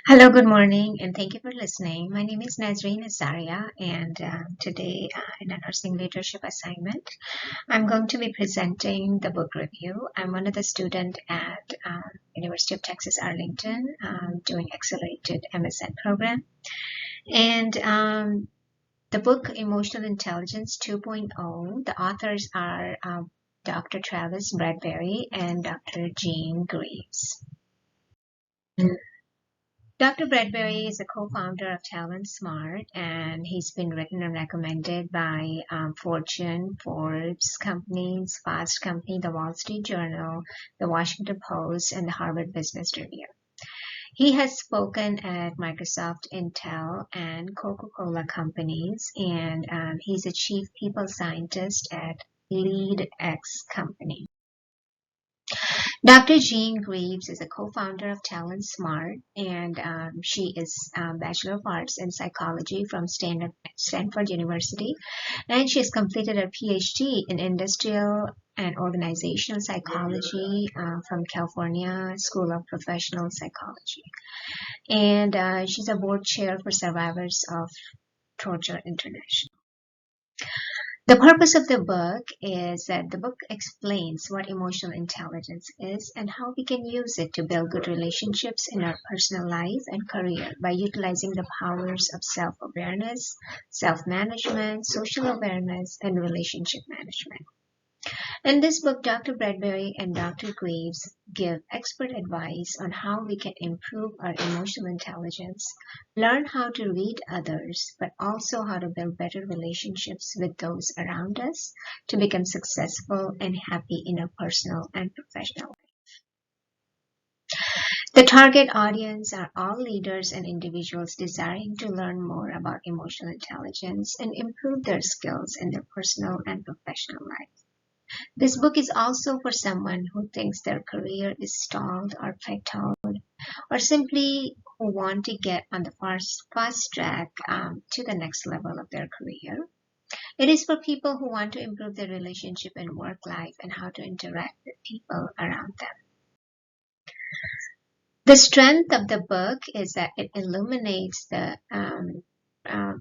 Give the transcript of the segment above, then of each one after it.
Hello, good morning, and thank you for listening. My name is Nazreen Azaria, and today, in a nursing leadership assignment, I'm going to be presenting the book review. I'm one of the students at University of Texas Arlington, doing accelerated MSN program, and the book Emotional Intelligence 2.0. The authors are Dr. Travis Bradbury and Dr. Jean Greaves. Dr. Bradbury is a co-founder of Talent Smart, and he's been written and recommended by Fortune, Forbes companies, Fast Company, the Wall Street Journal, the Washington Post, and the Harvard Business Review. He has spoken at Microsoft, Intel, and Coca-Cola companies, and he's a chief people scientist at LeadX company. Dr. Jean Greaves is a co-founder of Talent Smart, and she is Bachelor of Arts in Psychology from Stanford University, and she has completed her PhD in Industrial and Organizational Psychology from California School of Professional Psychology. And she's a board chair for Survivors of Torture International. The purpose of the book is that the book explains what emotional intelligence is and how we can use it to build good relationships in our personal life and career by utilizing the powers of self-awareness, self-management, social awareness, and relationship management. In this book, Dr. Bradbury and Dr. Greaves give expert advice on how we can improve our emotional intelligence, learn how to read others, but also how to build better relationships with those around us to become successful and happy in our personal and professional life. The target audience are all leaders and individuals desiring to learn more about emotional intelligence and improve their skills in their personal and professional life. This book is also for someone who thinks their career is stalled or plateaued, or simply who want to get on the fast track to the next level of their career. It is for people who want to improve their relationship and work life and how to interact with people around them. The strength of the book is that it illuminates the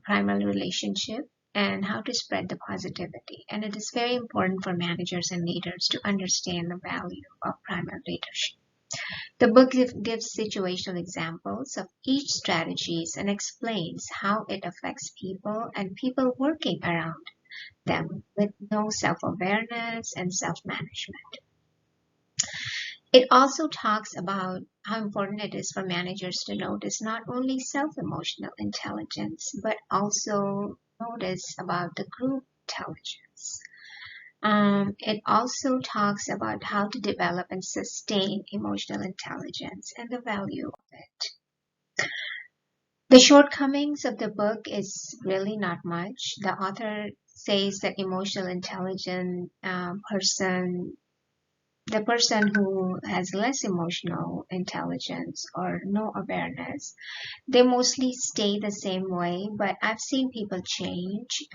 primary relationship and how to spread the positivity. And it is very important for managers and leaders to understand the value of primary leadership. The book gives situational examples of each strategies and explains how it affects people and people working around them with no self-awareness and self-management. It also talks about how important it is for managers to notice not only self-emotional intelligence, but also notice about the group intelligence. It also talks about how to develop and sustain emotional intelligence and the value of it. The shortcomings of the book is really not much. The author says that emotional intelligent the person who has less emotional intelligence or no awareness, they mostly stay the same way, but I've seen people change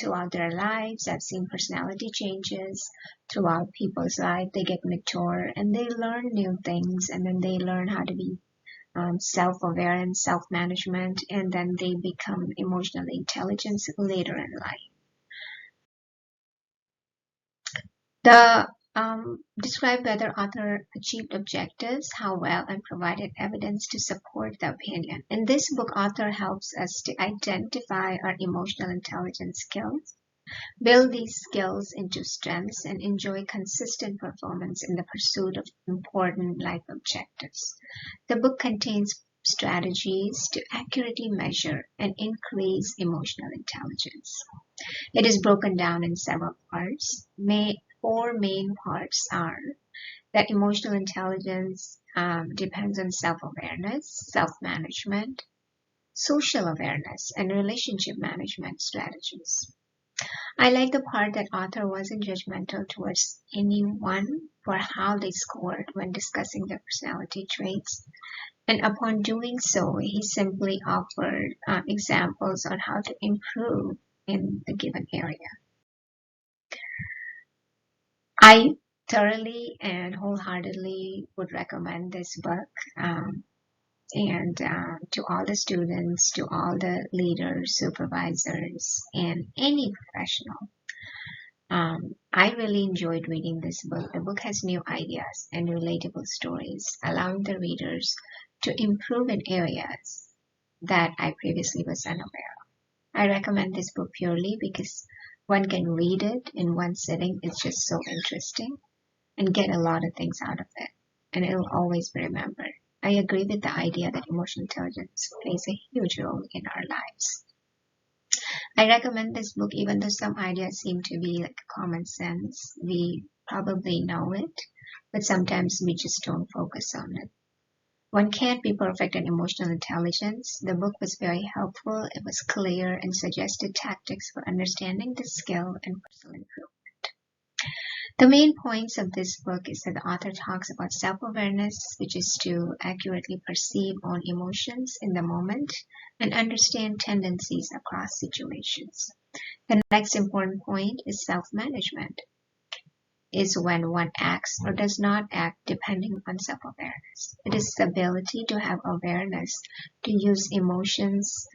throughout their lives. I've seen personality changes throughout people's life. They get mature and they learn new things, and then they learn how to be self-aware and self-management, and then they become emotionally intelligent later in life. The describe whether author achieved objectives, how well, and provided evidence to support the opinion. In this book, author helps us to identify our emotional intelligence skills, build these skills into strengths, and enjoy consistent performance in the pursuit of important life objectives. The book contains strategies to accurately measure and increase emotional intelligence. It is broken down in several parts. Four main parts are that emotional intelligence depends on self-awareness, self-management, social awareness, and relationship management strategies. I like the part that author wasn't judgmental towards anyone for how they scored when discussing their personality traits. And upon doing so, he simply offered examples on how to improve in the given area. I thoroughly and wholeheartedly would recommend this book. And to all the students, to all the leaders, supervisors, and any professional, I really enjoyed reading this book. The book has new ideas and relatable stories, allowing the readers to improve in areas that I previously was unaware of. I recommend this book purely because one can read it in one sitting. It's just so interesting and get a lot of things out of it, and it'll always be remembered. I agree with the idea that emotional intelligence plays a huge role in our lives. I recommend this book even though some ideas seem to be like common sense. We probably know it, but sometimes we just don't focus on it. One can't be perfect in emotional intelligence. The book was very helpful. It was clear and suggested tactics for understanding the skill and personal improvement. The main points of this book is that the author talks about self-awareness, which is to accurately perceive own emotions in the moment and understand tendencies across situations. The next important point is self-management, is when one acts or does not act depending on self-awareness. It is the ability to have awareness, to use emotions,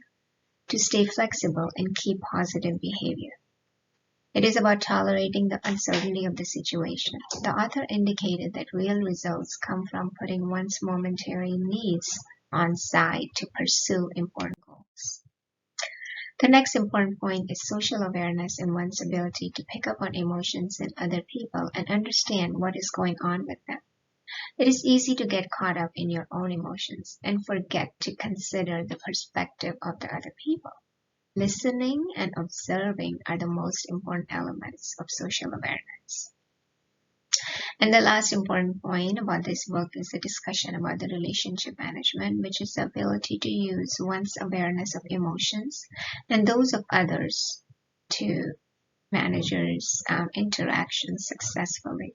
to stay flexible and keep positive behavior. It is about tolerating the uncertainty of the situation. The author indicated that real results come from putting one's momentary needs on side to pursue important goals. The next important point is social awareness and one's ability to pick up on emotions in other people and understand what is going on with them. It is easy to get caught up in your own emotions and forget to consider the perspective of the other people. Listening and observing are the most important elements of social awareness. And the last important point about this book is a discussion about the relationship management, which is the ability to use one's awareness of emotions and those of others to managers' interactions successfully.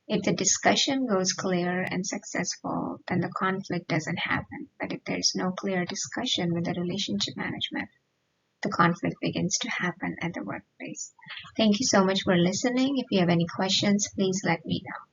If the discussion goes clear and successful, then the conflict doesn't happen. But if there's no clear discussion with the relationship management, the conflict begins to happen at the workplace. Thank you so much for listening. If you have any questions, please let me know.